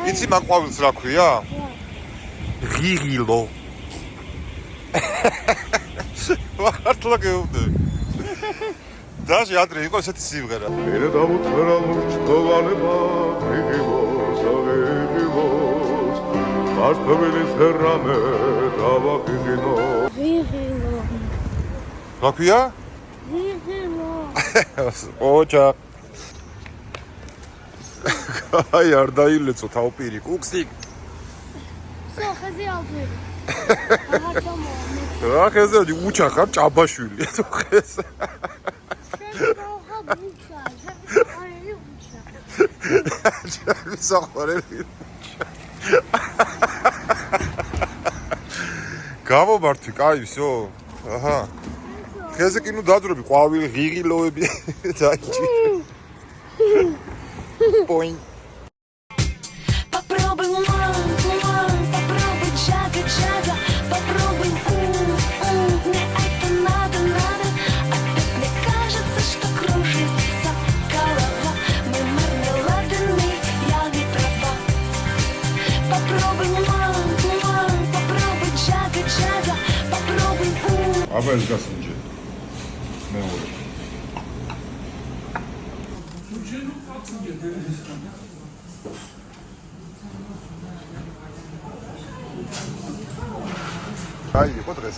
იცი მან ყვავილს რა ქვია? ღიღილო. მართლა გეუბნები. დაში ადრე იყო ესეთი სიმღერა. მერე დავუთხრა ლურჯდოვანება ღიღილოს აღიღილოს მართლმელის რამე დავაღიღინო. ღიღილო. რა ქვია? ღიღილო. ოჯახ. აი არ დაილეცო თავპირი კუქსი. всё, ხეზე ალფერი. აღარ ჩამოვა. რა ხეზე უჩახარ ჭაბაშვილი თუ ხეზე. გამომართვი, კაი, всё. აჰა. ხეზე კი ნუ დაძრობი, ყვავილი, ღიღილოები დაიჭი. Пойн. Попробуй, попробуй, джага, джага, попробуй, мне это надо, опять мне кажется, что кружится голова, мы мармеладные, я не права. Попробуй, попробуй, джага, джага, попробуй, აბა ეს გასინჯე. მეორე. აი იყო დღეს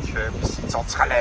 ჩემს ცოცხალე